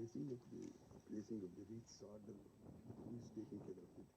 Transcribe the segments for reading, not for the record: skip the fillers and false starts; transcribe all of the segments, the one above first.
placing of the wreaths order, who is taking care of it?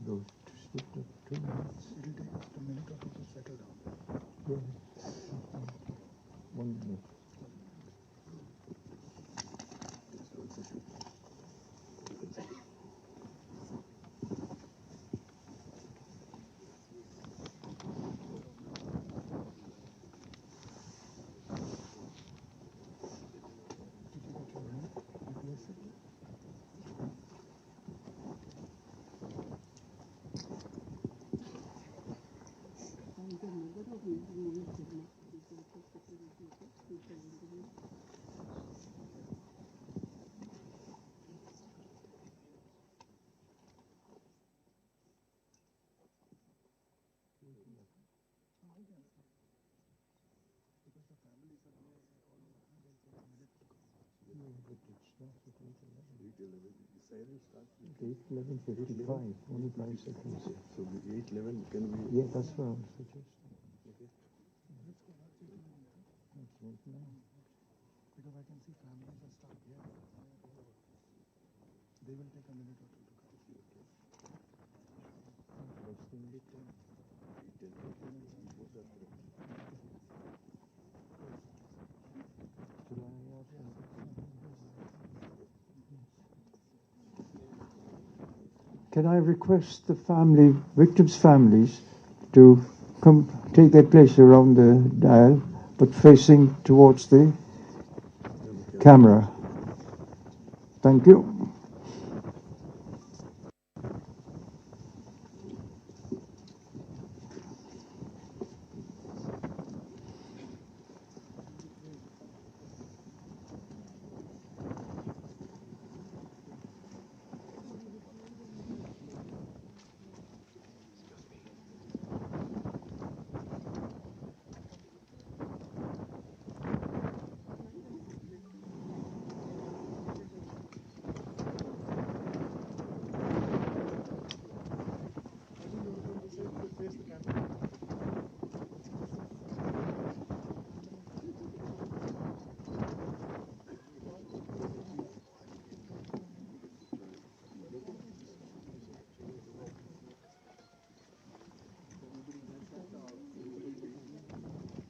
Those 2 minutes. It'll take us a minute or two to settle down. Yeah. 1 minute. The siren starts with 8:11:55. Only 5 seconds. so the 8:11 can be. Yeah, that's what I'm suggesting. Okay. That's right now. Because I can see families are stuck here. They will take a minute or two to come. Interesting bit. Can I request the victims' families, to come take their place around the dial, but facing towards the camera? Thank you.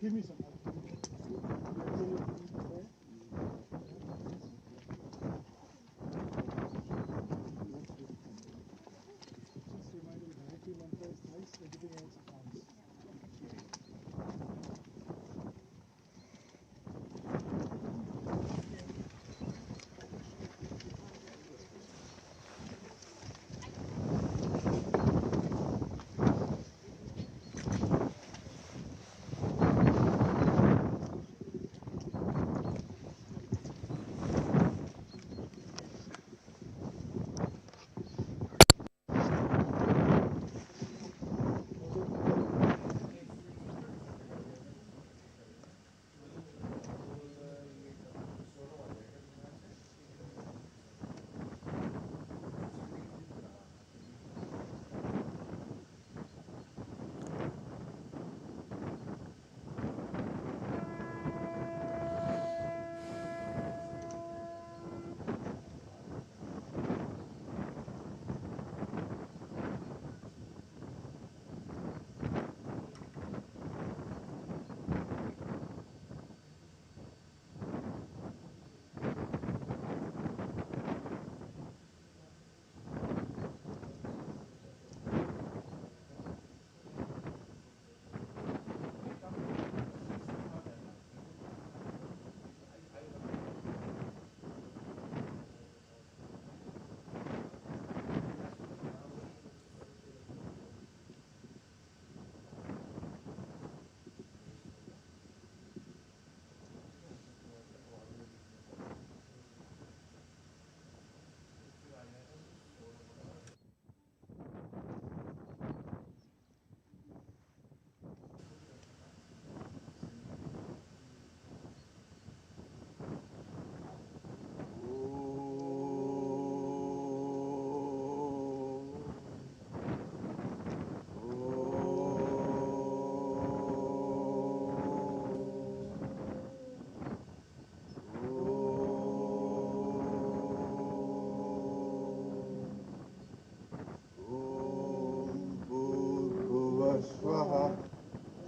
Give me some.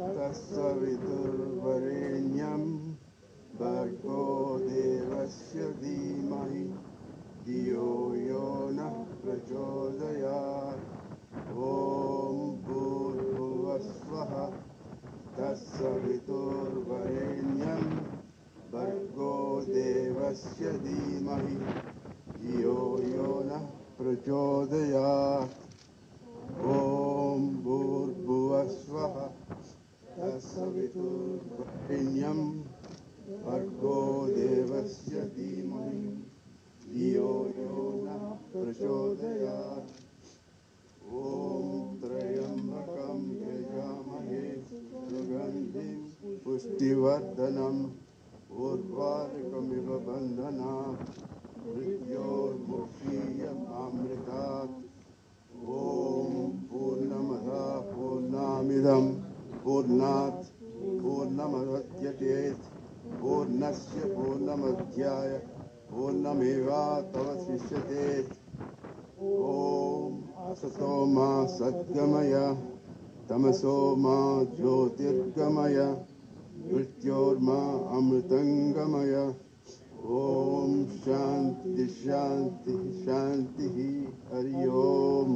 तत्सवितुर्वरेण्यं भर्गो देवस्य धीमहि धियो यो नः प्रचोदयात् ॐ भूर्भुवस्वः तत्सवितुर्वरेण्यं भर्गो देवस्य धीमहि धियो यो नः प्रचोदयात् ॐ भूर्भुवस्वः तत्सवितुर्वरेण्यं भर्गो देवस्य धीमहि धियो यो नः प्रचोदयात् ॐ त्र्यम्बकं यजामहे सुगन्धिं पुष्टिवर्धनम् उर्वारुकमिव बन्धनात् मृत्योर्मुक्षीयमामृतात् ॐ पूर्णमदः पूर्णमिदं पूर्णात् पूर्णमुदच्यते पूर्णस्य पूर्णमध्याय पूर्णमेवावशिष्यते ॐ असतो मा सद्गमय तमसो मा ज्योतिर्गमय मृत्योर्मा अमृतङ्गमय ॐ शान्ति शान्ति शान्तिः हरि ओम्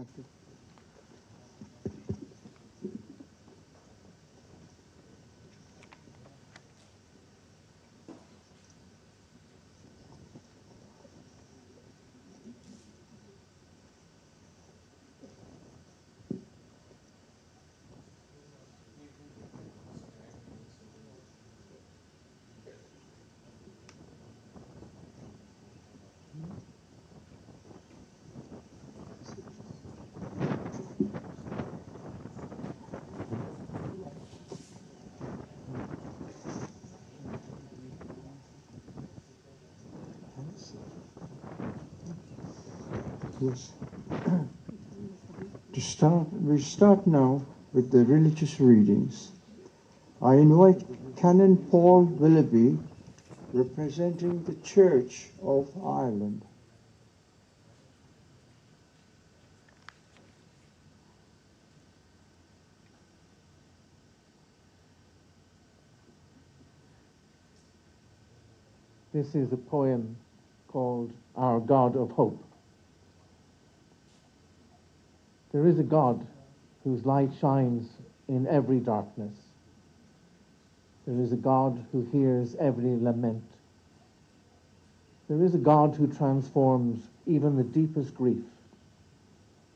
Thank you. Yes. We start now with the religious readings. I invite Canon Paul Willoughby, representing the Church of Ireland. This is a poem called Our God of Hope. There is a God whose light shines in every darkness. There is a God who hears every lament. There is a God who transforms even the deepest grief.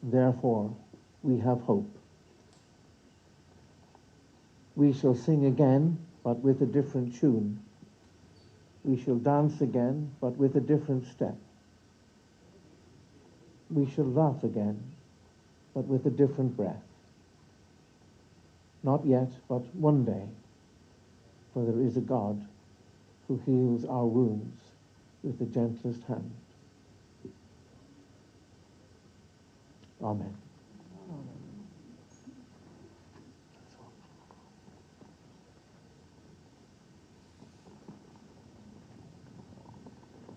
Therefore, we have hope. We shall sing again, but with a different tune. We shall dance again, but with a different step. We shall laugh again, but with a different breath. Not yet, but one day, for there is a God who heals our wounds with the gentlest hand. Amen.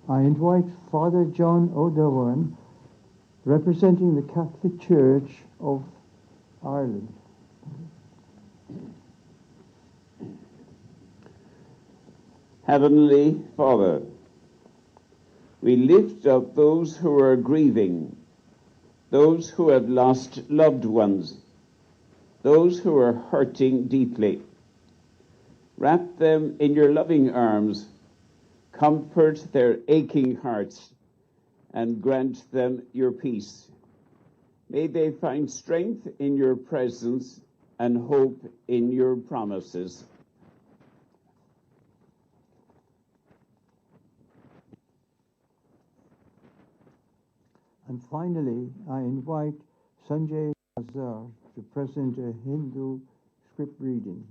I invite Father John O'Dowan, representing the Catholic Church of Ireland. Heavenly Father, we lift up those who are grieving, those who have lost loved ones, those who are hurting deeply. Wrap them in your loving arms, comfort their aching hearts, and grant them your peace. May they find strength in your presence and hope in your promises. And finally, I invite Sanjay Azhar to present a Hindu script reading.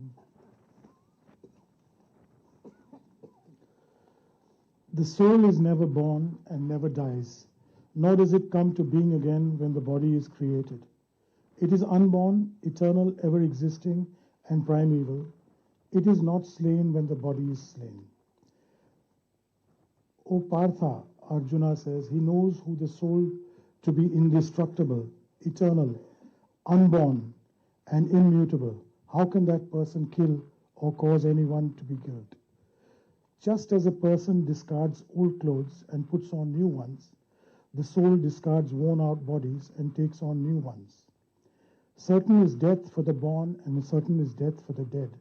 The soul is never born and never dies, nor does it come to being again when the body is created. It is unborn, eternal, ever existing, and primeval. It is not slain when the body is slain. O Partha, Arjuna says, he knows who the soul to be indestructible, eternal, unborn, and immutable. How can that person kill or cause anyone to be killed? Just as a person discards old clothes and puts on new ones, the soul discards worn-out bodies and takes on new ones. Certain is death for the born, and certain is death for the dead.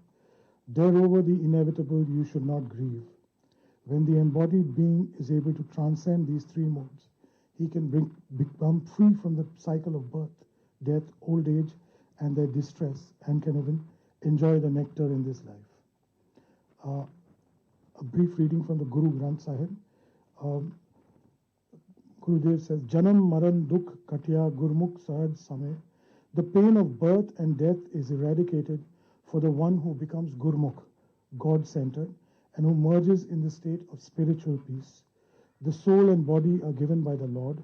Thereover the inevitable you should not grieve. When the embodied being is able to transcend these three modes, he can become free from the cycle of birth, death, old age, and their distress, and can even enjoy the nectar in this life. A brief reading from the Guru Granth Sahib. Gurudev says, Janam Maran Dukh Katya Gurmukh Sahaj Samay. The pain of birth and death is eradicated for the one who becomes Gurmukh, God-centered, and who merges in the state of spiritual peace. The soul and body are given by the Lord.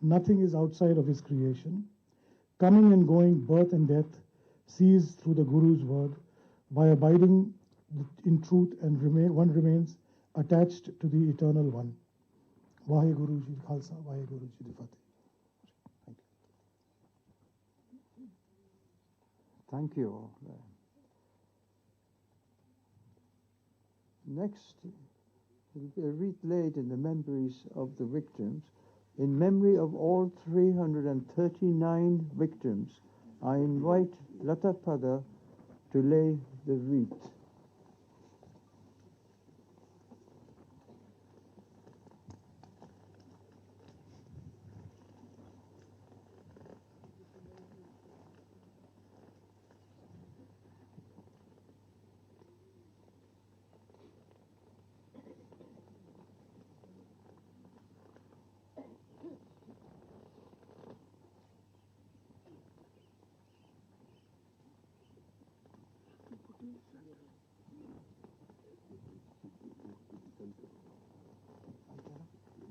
Nothing is outside of his creation. Coming and going, birth and death, cease through the Guru's word. By abiding in truth, and one remains attached to the Eternal One. Vaheguru Ji Khalsa, Vaheguru Ji Fateh. Thank you. Next, will be a wreath laid in the memories of the victims. In memory of all 339 victims, I invite Lata Pada to lay the wreath.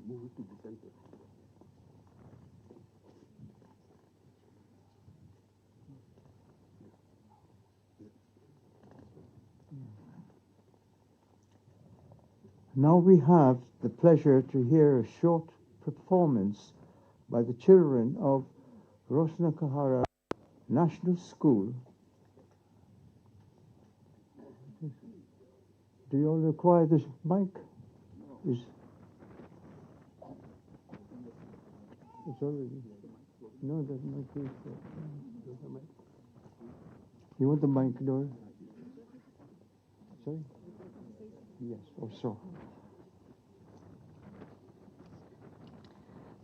Move it to the center. Now we have the pleasure to hear a short performance by the children of Rosnakahara National School. Do you all require this mic? It's already. No, that mic is. You want the mic, Dora? Sorry? Yes, or so.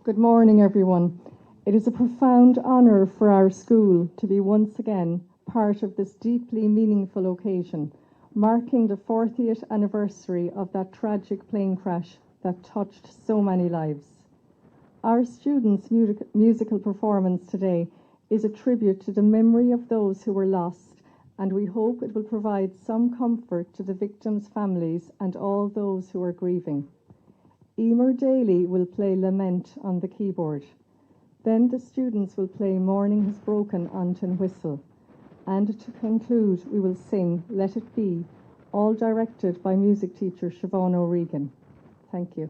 Good morning, everyone. It is a profound honour for our school to be once again part of this deeply meaningful occasion, marking the 40th anniversary of that tragic plane crash that touched so many lives. Our students' musical performance today is a tribute to the memory of those who were lost, and we hope it will provide some comfort to the victims' families and all those who are grieving. Emer Daly will play Lament on the keyboard. Then the students will play Morning Has Broken on tin whistle. And to conclude, we will sing Let It Be, all directed by music teacher Siobhan O'Regan. Thank you.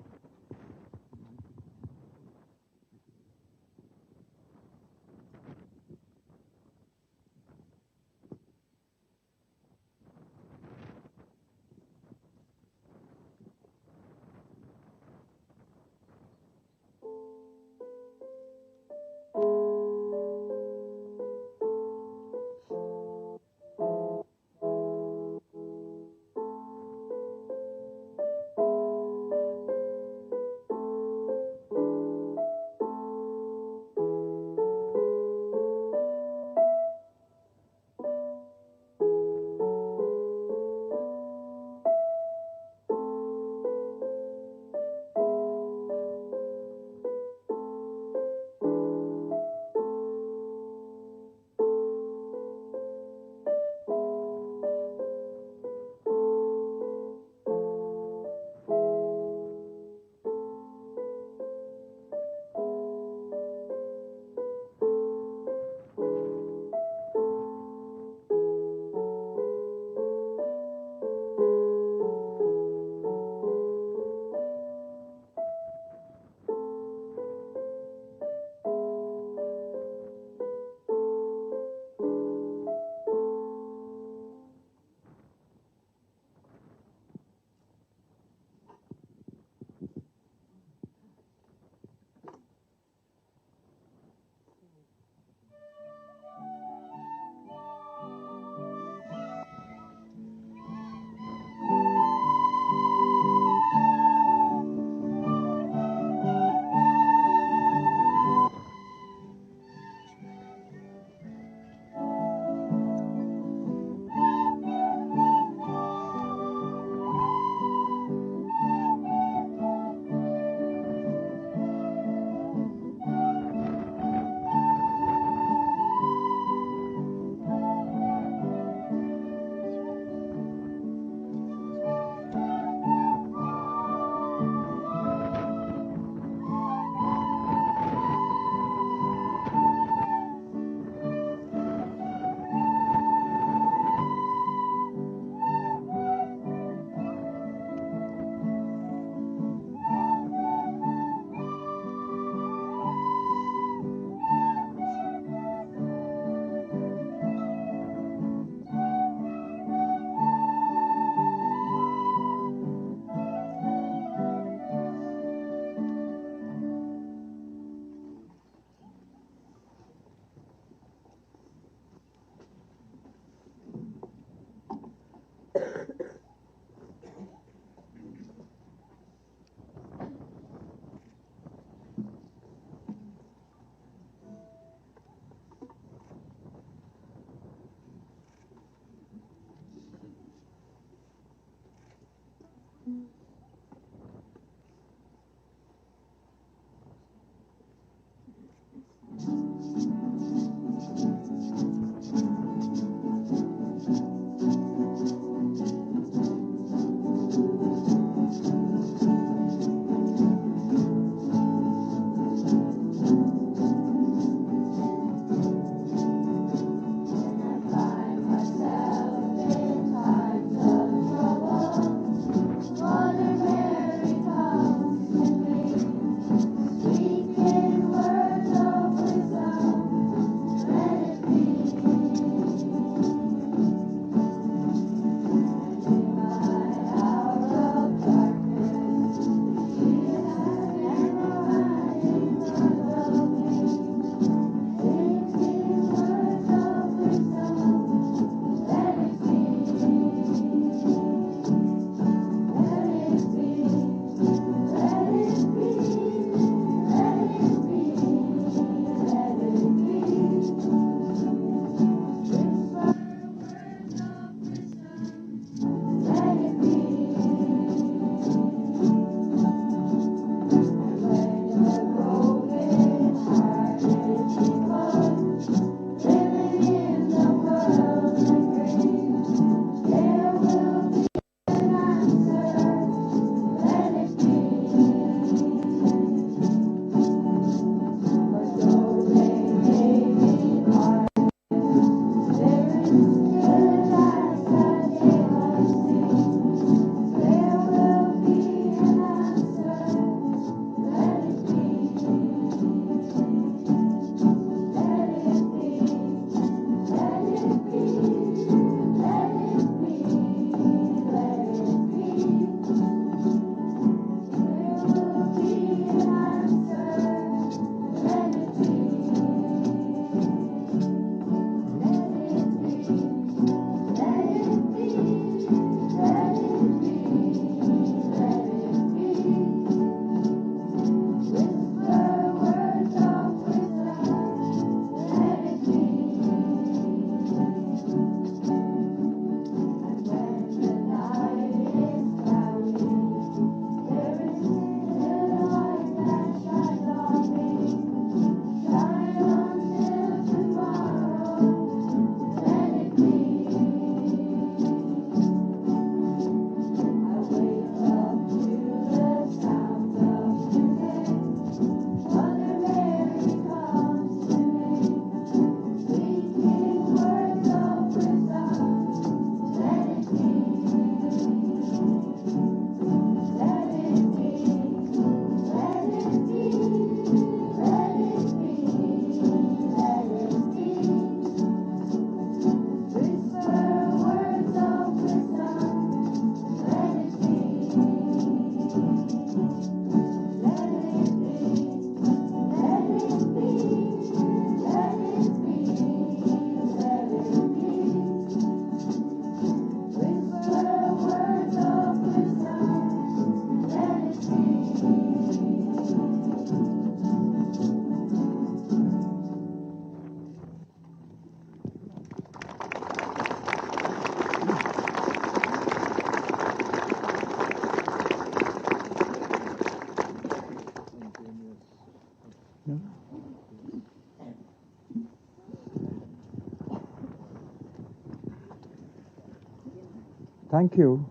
thank you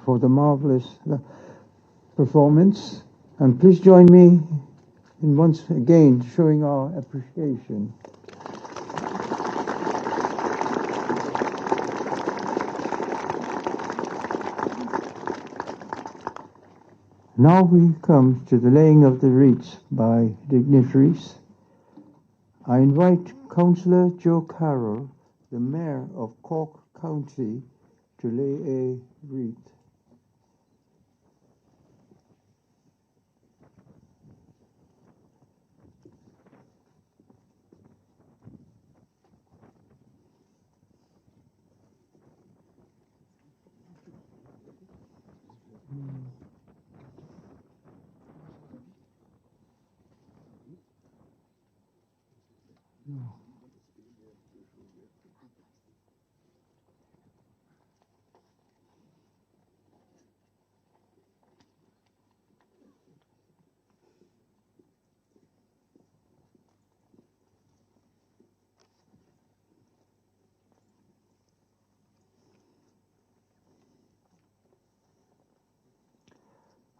for the marvelous performance, and please join me in once again showing our appreciation. Now we come to the laying of the wreaths by dignitaries. I invite Councillor Joe Carroll, the Mayor of Cork County, to lay a wreath.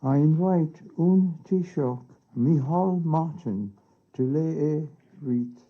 I invite Un Taoiseach Micheál Martin to lay a wreath.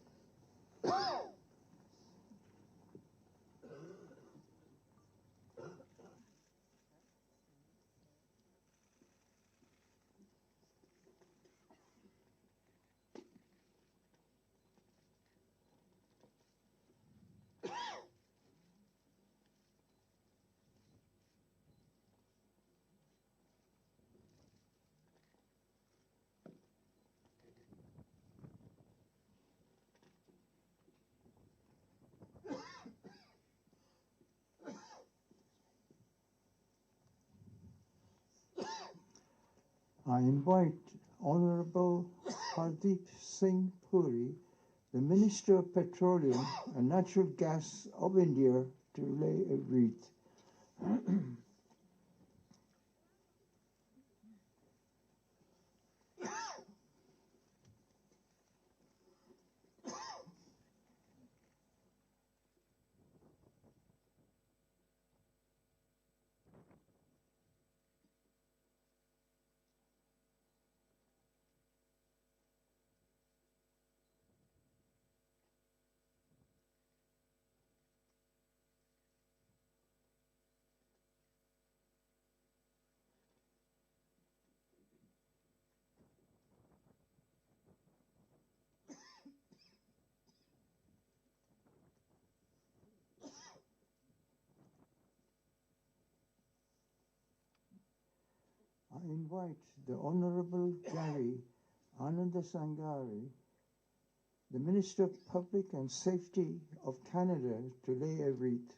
I invite Honourable Hardeep Singh Puri, the Minister of Petroleum and Natural Gas of India, to lay a wreath. I invite the Honourable Gary Anandasangari, the Minister of Public and Safety of Canada, to lay a wreath.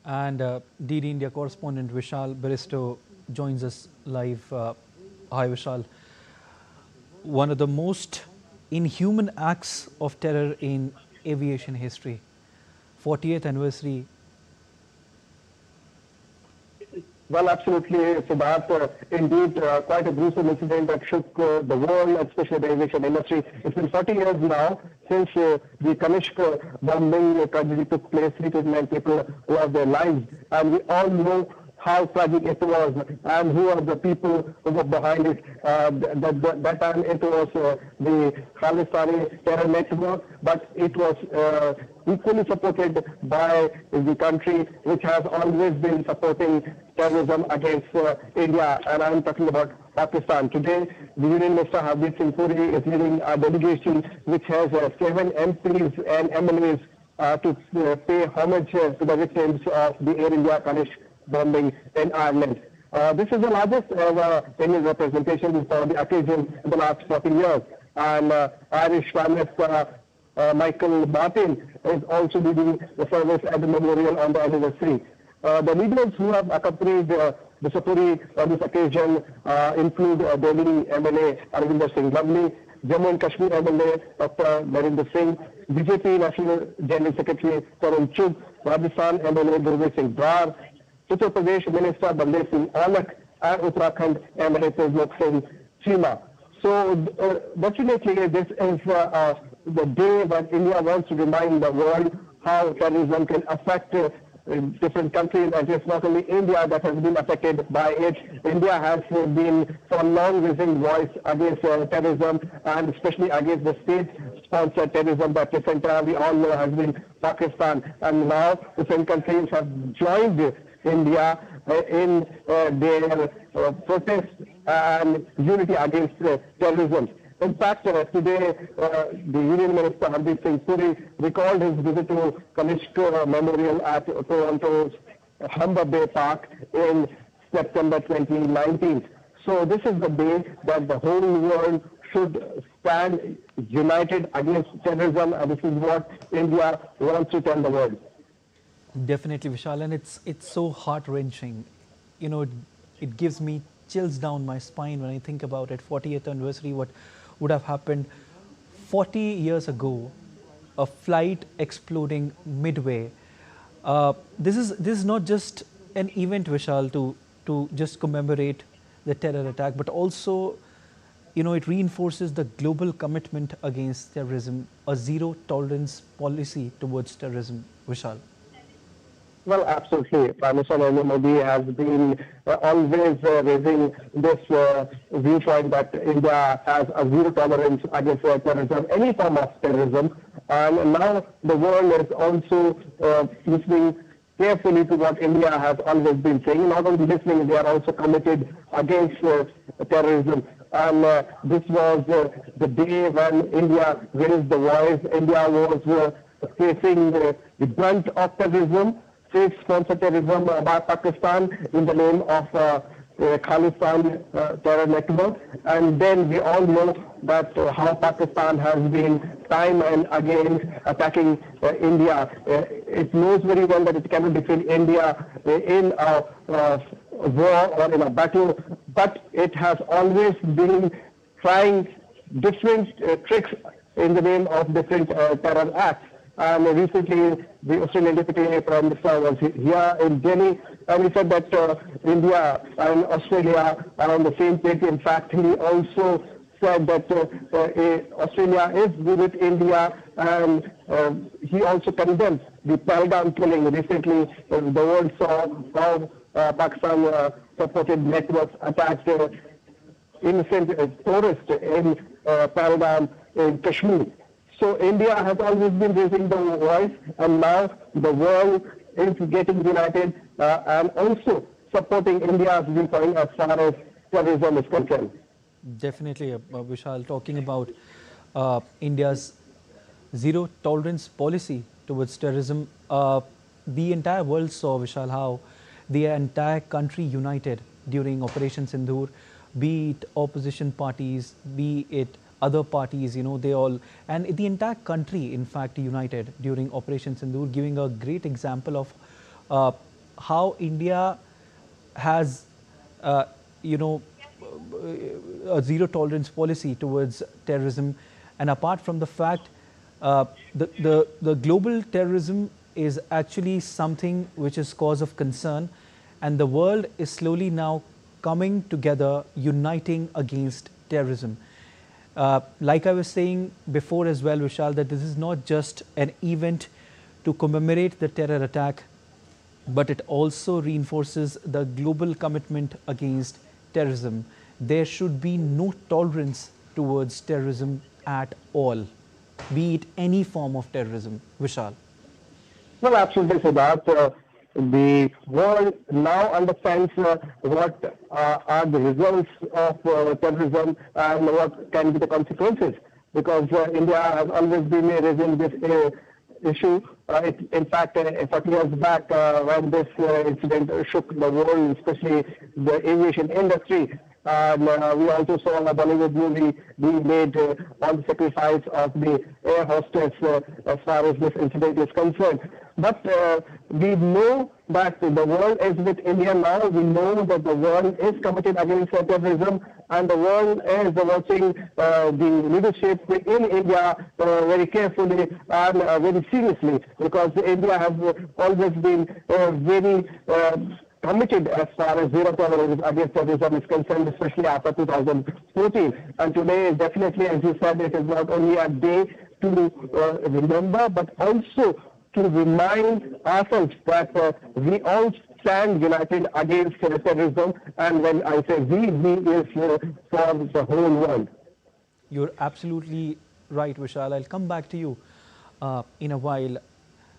And DD India correspondent Vishal Baristo joins us live. Hi Vishal. One of the most inhuman acts of terror in aviation history. 40th anniversary. Well, absolutely, Siddharth. Indeed, quite a gruesome incident that shook the world, especially the aviation industry. It's been 40 years now since the Kanishka bombing tragedy took place. 329 people lost their lives, and we all know how tragic it was and who are the people who were behind it. That time it was the Khalistani terror network, but it was equally supported by the country which has always been supporting terrorism against India, and I'm talking about Pakistan. Today, the Union Minister Hardeep Singh Puri is leading a delegation which has 7 MPs and MLAs to pay homage to the victims of the Air India Kanishka bombing in Ireland. This is the largest ever Indian representation for the occasion in the last 40 years. And Irish Prime Minister Michael Martin, is also leading the service at the memorial on the anniversary. The leaders who have accompanied Mr. Puri on this occasion include Delhi MLA Arvinder Singh Lovely, Jammu and Kashmir MLA Dr. Narinder Singh, BJP National General Secretary Tarun Chugh, Rajasthan MLA Gurveer Singh Brar, Uttar Pradesh Minister Baldev Singh Aunak, and Uttarakhand MLA Tejlok Singh Chima. So definitely this is the day when India wants to remind the world how terrorism can affect different countries, and it's not only India that has been affected by it. India has been for long raising voice against terrorism, and especially against the state-sponsored terrorism that different we all know has been Pakistan, and now different countries have joined India in their protest and unity against terrorism. In fact, today the Union Minister Hardeep Singh Puri recalled his visit to Kanishka Memorial at Toronto's Humber Bay Park in September 2019. So this is the day that the whole world should stand united against terrorism, and this is what India wants to tell the world. Definitely, Vishal, and it's so heart-wrenching. You know, it gives me chills down my spine when I think about it. 40th anniversary, what would have happened 40 years ago, a flight exploding midway. This is not just an event, Vishal, to just commemorate the terror attack, but also, you know, it reinforces the global commitment against terrorism, a zero tolerance policy towards terrorism, Vishal. Well, absolutely. Prime Minister Narendra Modi has been always raising this viewpoint that India has a zero tolerance against terrorism, any form of terrorism. And now the world is also listening carefully to what India has always been saying. Not only listening, they are also committed against terrorism. And this was the day when India raised the voice. India was facing the brunt of terrorism, state-sponsored terrorism by Pakistan in the name of Khalistani terror network. And then we all know that how Pakistan has been time and again attacking India. It knows very well that it cannot defend India in a war or in a battle, but it has always been trying different tricks in the name of different terror acts. And recently, the Australian Deputy Prime Minister was here in Delhi, and he said that India and Australia are on the same page. In fact, he also said that Australia is with India, and he also condemned the Pahalgam killing. Recently, the world saw how Pakistan supported networks attacked innocent tourists in Pahalgam in Kashmir. So India has always been raising the voice, and now the world is getting united and also supporting India's viewpoint as far as terrorism is concerned. Definitely, Vishal, talking about India's zero tolerance policy towards terrorism, the entire world saw, Vishal, how the entire country united during Operation Sindoor, be it opposition parties, be it other parties, you know, they all, and the entire country, in fact, united during Operation Sindoor, giving a great example of how India has, you know, a zero tolerance policy towards terrorism. And apart from the fact, the global terrorism is actually something which is cause of concern, and the world is slowly now coming together, uniting against terrorism. Like I was saying before as well, Vishal, that this is not just an event to commemorate the terror attack, but it also reinforces the global commitment against terrorism. There should be no tolerance towards terrorism at all, be it any form of terrorism. Vishal. Well, absolutely, Siddharth. The world now understands what are the results of terrorism and what can be the consequences, because India has always been raising this issue. In fact, 40 years back, when this incident shook the world, especially the aviation industry, And we also saw a Bollywood movie being made on the sacrifice of the air hostess as far as this incident is concerned. But we know that the world is with India now. We know that the world is committed against terrorism, and the world is watching the leadership in India very carefully and very seriously, because India has always been very committed as far as zero tolerance against terrorism is concerned, especially after 2014. And today, definitely, as you said, it is not only a day to remember, but also to remind ourselves that we all stand united against terrorism. And when I say we is for the whole world. You're absolutely right, Vishal. I'll come back to you in a while.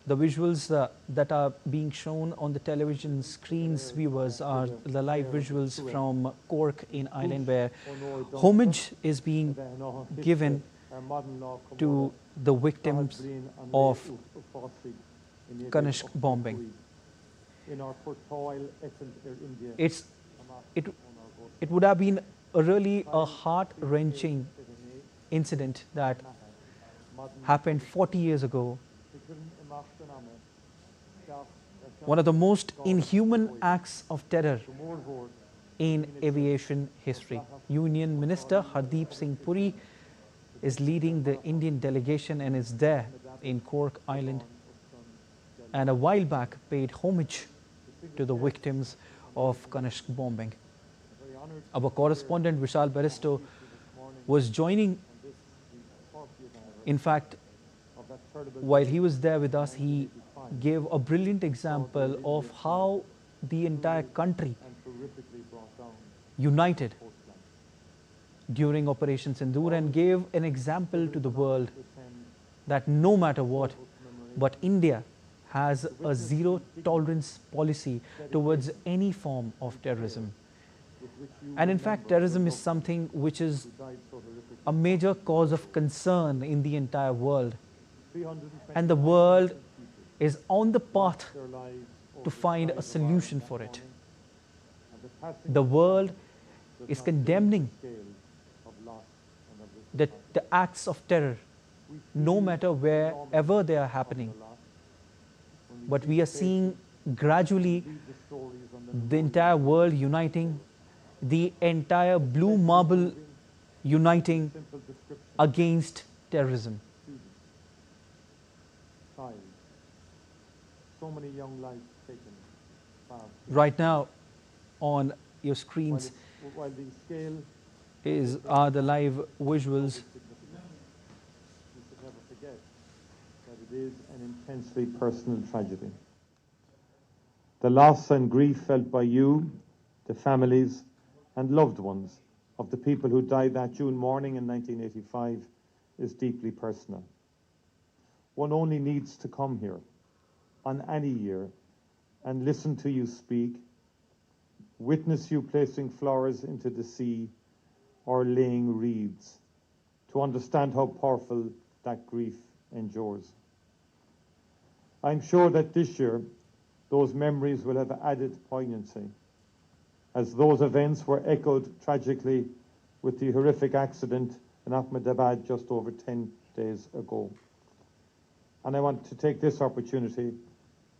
The visuals that are being shown on the television screens, viewers, are the live visuals from Cork in Ireland, where homage is being given to the victims of Kanishka bombing. It would have been really a heart-wrenching incident that happened 40 years ago. One of the most inhuman acts of terror in aviation history. Union Minister Hardeep Singh Puri is leading the Indian delegation and is there in Cork, Ireland, and a while back paid homage to the victims of Kanishka bombing. Our correspondent Micheál Baristo was joining. In fact, while he was there with us, he gave a brilliant example of how the entire country united during Operation Sindoor, and gave an example to the world that no matter what, but India has a zero tolerance policy towards any form of terrorism. And in fact, terrorism is something which is a major cause of concern in the entire world. And the world is on the path to find a solution for it. The world is condemning the acts of terror, no matter wherever they are happening. But we are seeing gradually the entire world uniting, the entire blue marble uniting against terrorism. So many young lives taken. Right now on your screens are the live visuals. We should never forget that it is an intensely personal tragedy. The loss and grief felt by you, the families and loved ones of the people who died that June morning in 1985 is deeply personal. One only needs to come here on any year and listen to you speak, witness you placing flowers into the sea or laying wreaths, to understand how powerful that grief endures. I'm sure that this year those memories will have added poignancy, as those events were echoed tragically with the horrific accident in Ahmedabad just over 10 days ago. And I want to take this opportunity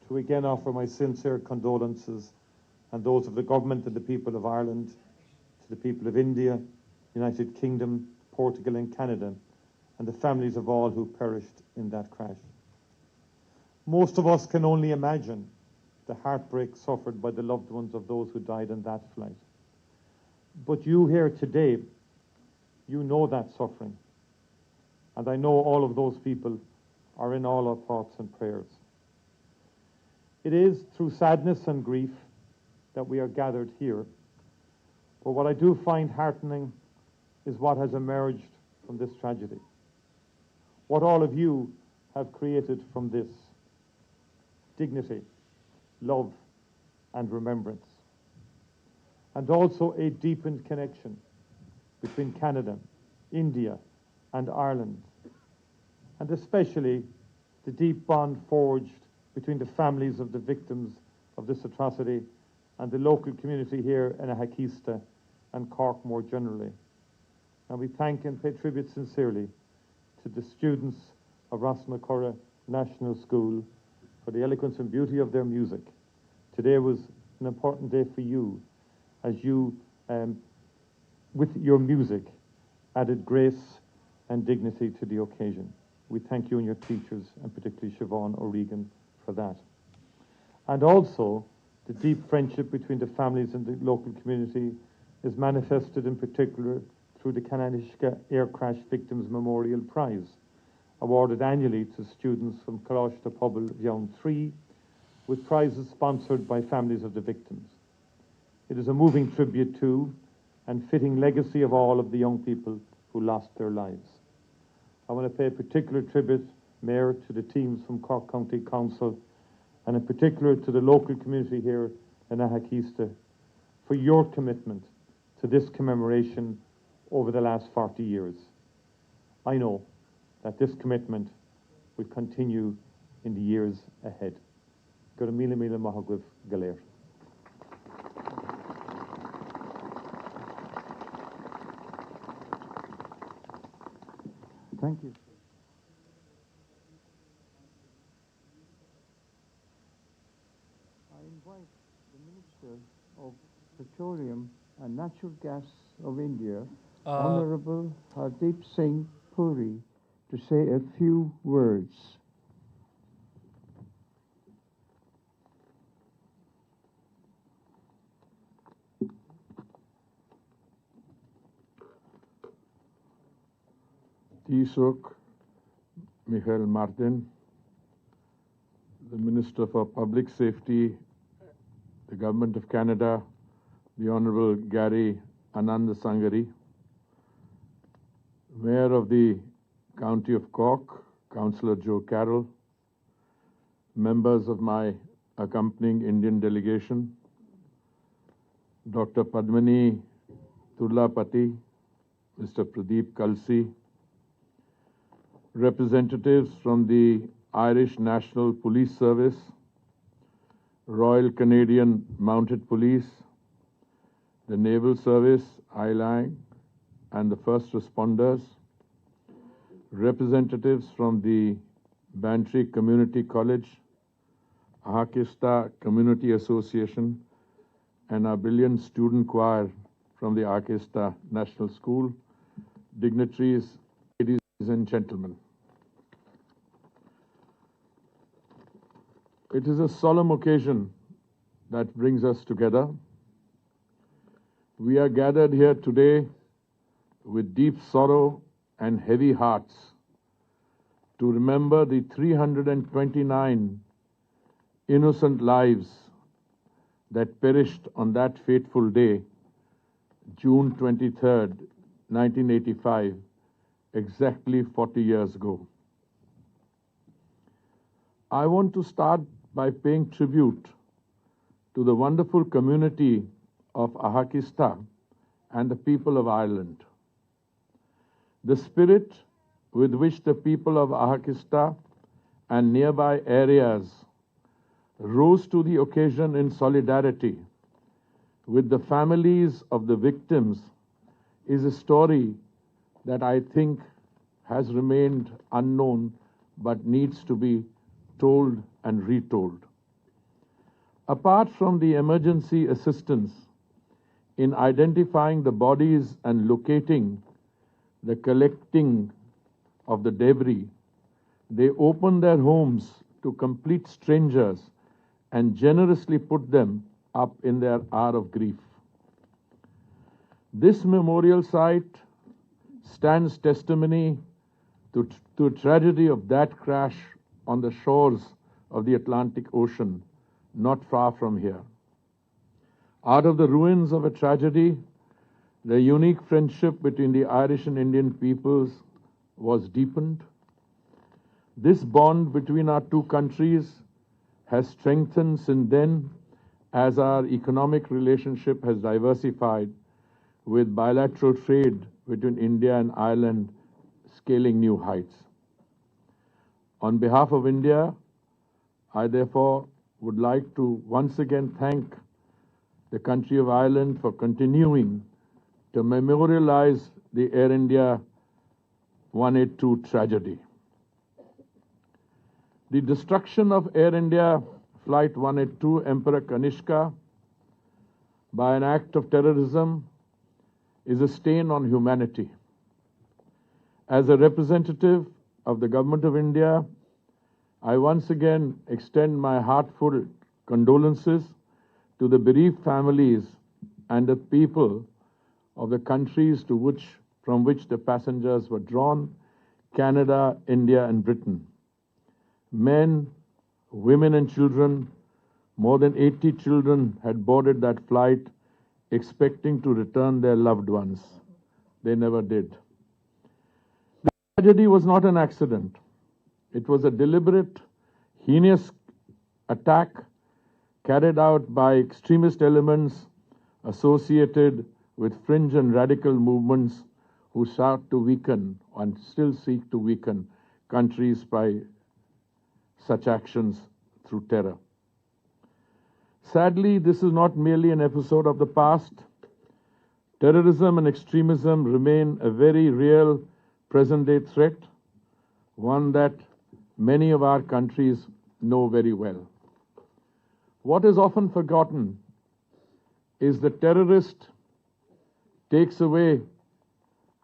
to again offer my sincere condolences and those of the government and the people of Ireland, to the people of India, United Kingdom, Portugal and Canada, and the families of all who perished in that crash. Most of us can only imagine the heartbreak suffered by the loved ones of those who died in that flight. But you here today, you know that suffering. And I know all of those people are in all our thoughts and prayers. It is through sadness and grief that we are gathered here. But what I do find heartening is what has emerged from this tragedy. What all of you have created from this: dignity, love, and remembrance. And also a deepened connection between Canada, India, and Ireland. And especially the deep bond forged between the families of the victims of this atrocity and the local community here in Ahakista and Cork more generally. And we thank and pay tribute sincerely to the students of Rossmacurra National School for the eloquence and beauty of their music. Today was an important day for you as you, with your music, added grace and dignity to the occasion. We thank you and your teachers, and particularly Siobhan O'Regan, for that. And also, the deep friendship between the families and the local community is manifested in particular through the Kanishka Air Crash Victims Memorial Prize, awarded annually to students from Kalashta Pobble Beyond 3, with prizes sponsored by families of the victims. It is a moving tribute to and fitting legacy of all of the young people who lost their lives. I want to pay particular tribute, Mayor, to the teams from Cork County Council, and in particular to the local community here in Ahakista, for your commitment to this commemoration over the last 40 years. I know that this commitment will continue in the years ahead. Gur mille mille mahagwif galer. Thank you. I invite the Minister of Petroleum and Natural Gas of India, Honorable Hardeep Singh Puri, to say a few words. Taoiseach Micheál Martin, the Minister for Public Safety, the Government of Canada, the Honourable Gary Anand Sangari, Mayor of the County of Cork, Councillor Joe Carroll, members of my accompanying Indian delegation, Dr. Padmini Turlapati, Mr. Pradeep Kalsi, representatives from the Irish National Police Service, Royal Canadian Mounted Police, the Naval Service, ILAG, and the first responders, representatives from the Bantry Community College, Ahakista Community Association, and our brilliant student choir from the Ahakista National School, dignitaries, ladies and gentlemen. It is a solemn occasion that brings us together. We are gathered here today with deep sorrow and heavy hearts to remember the 329 innocent lives that perished on that fateful day, June 23rd, 1985, exactly 40 years ago. I want to start by paying tribute to the wonderful community of Ahakista and the people of Ireland. The spirit with which the people of Ahakista and nearby areas rose to the occasion in solidarity with the families of the victims is a story that I think has remained unknown but needs to be told and retold. Apart from the emergency assistance in identifying the bodies and locating the collecting of the debris, they opened their homes to complete strangers and generously put them up in their hour of grief. This memorial site stands testimony to a tragedy of that crash on the shores of the Atlantic Ocean, not far from here. Out of the ruins of a tragedy, the unique friendship between the Irish and Indian peoples was deepened. This bond between our two countries has strengthened since then as our economic relationship has diversified, with bilateral trade between India and Ireland scaling new heights. On behalf of India, I therefore would like to once again thank the country of Ireland for continuing to memorialize the Air India 182 tragedy. The destruction of Air India Flight 182 Emperor Kanishka by an act of terrorism is a stain on humanity. As a representative of the Government of India, I once again extend my heartfelt condolences to the bereaved families and the people of the countries from which the passengers were drawn, Canada, India, and Britain. Men, women, and children, more than 80 children had boarded that flight expecting to return their loved ones. They never did. The tragedy was not an accident. It was a deliberate, heinous attack carried out by extremist elements associated with fringe and radical movements who sought to weaken and still seek to weaken countries by such actions through terror. Sadly, this is not merely an episode of the past. Terrorism and extremism remain a very real present-day threat, one that many of our countries know very well. What is often forgotten is the terrorist takes away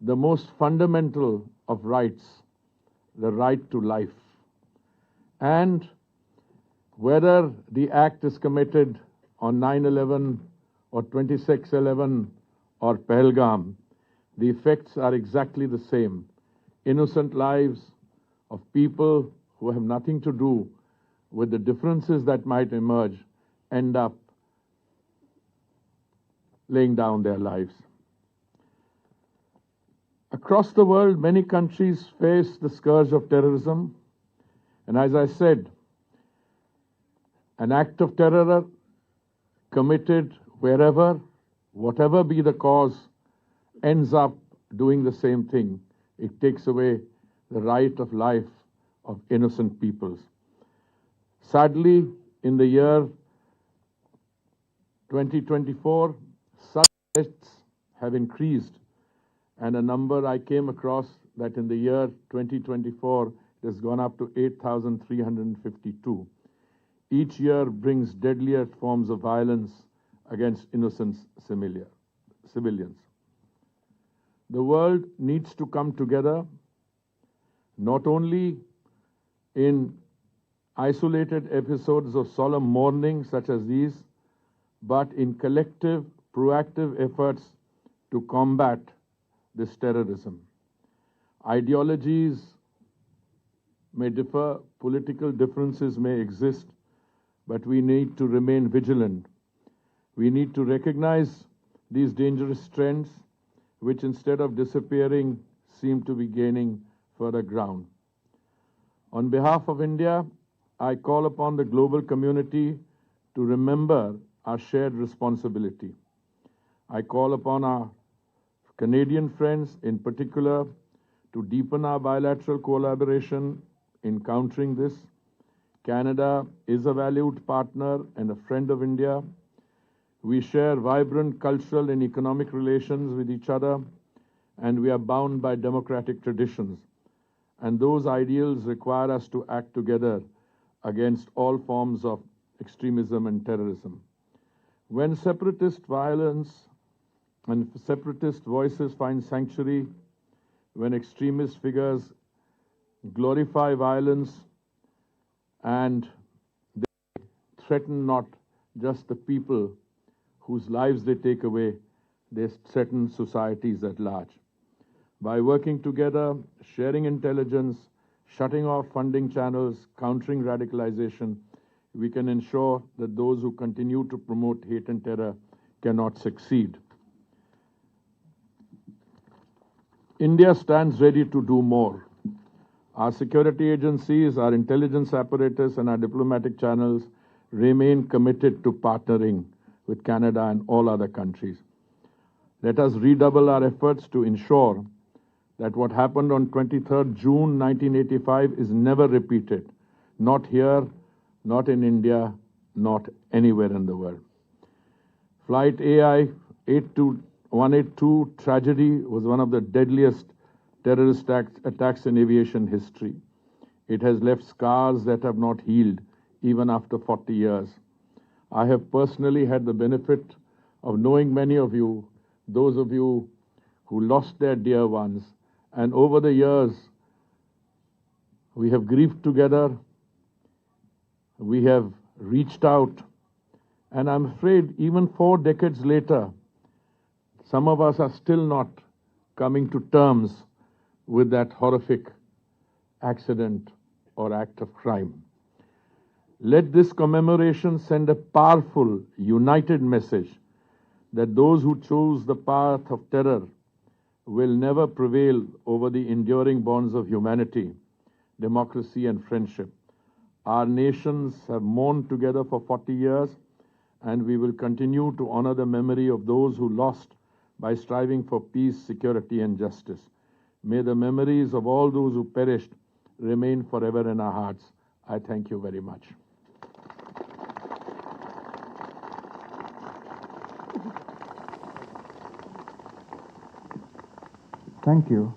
the most fundamental of rights, the right to life. And whether the act is committed on 9/11 or 26/11 or Pahalgam, the effects are exactly the same. Innocent lives of people who have nothing to do with the differences that might emerge end up laying down their lives. Across the world, many countries face the scourge of terrorism. And as I said, an act of terror committed wherever, whatever be the cause, ends up doing the same thing. It takes away the right of life of innocent peoples. Sadly, in the year 2024, such deaths have increased, and a number I came across that in the year 2024 it has gone up to 8,352. Each year brings deadlier forms of violence against innocent civilians. The world needs to come together, not only in isolated episodes of solemn mourning such as these, but in collective, proactive efforts to combat this terrorism. Ideologies may differ, political differences may exist, but we need to remain vigilant. We need to recognize these dangerous trends, which instead of disappearing, seem to be gaining further ground. On behalf of India, I call upon the global community to remember our shared responsibility. I call upon our Canadian friends in particular to deepen our bilateral collaboration in countering this. Canada is a valued partner and a friend of India. We share vibrant cultural and economic relations with each other, and we are bound by democratic traditions. And those ideals require us to act together against all forms of extremism and terrorism. When separatist violence and separatist voices find sanctuary, when extremist figures glorify violence and they threaten not just the people whose lives they take away, they threaten societies at large. By working together, sharing intelligence, shutting off funding channels, countering radicalization, we can ensure that those who continue to promote hate and terror cannot succeed. India stands ready to do more. Our security agencies, our intelligence apparatus, and our diplomatic channels remain committed to partnering with Canada and all other countries. Let us redouble our efforts to ensure that what happened on 23rd June 1985 is never repeated, not here, not in India, not anywhere in the world. Flight AI 82 182 tragedy was one of the deadliest terrorist attacks in aviation history. It has left scars that have not healed even after 40 years. I have personally had the benefit of knowing many of you, those of you who lost their dear ones, and over the years we have grieved together, we have reached out, and I'm afraid even 4 decades later, some of us are still not coming to terms with that horrific accident or act of crime. Let this commemoration send a powerful, united message that those who chose the path of terror will never prevail over the enduring bonds of humanity, democracy, and friendship. Our nations have mourned together for 40 years, and we will continue to honor the memory of those who lost by striving for peace, security, and justice. May the memories of all those who perished remain forever in our hearts. I thank you very much. Thank you.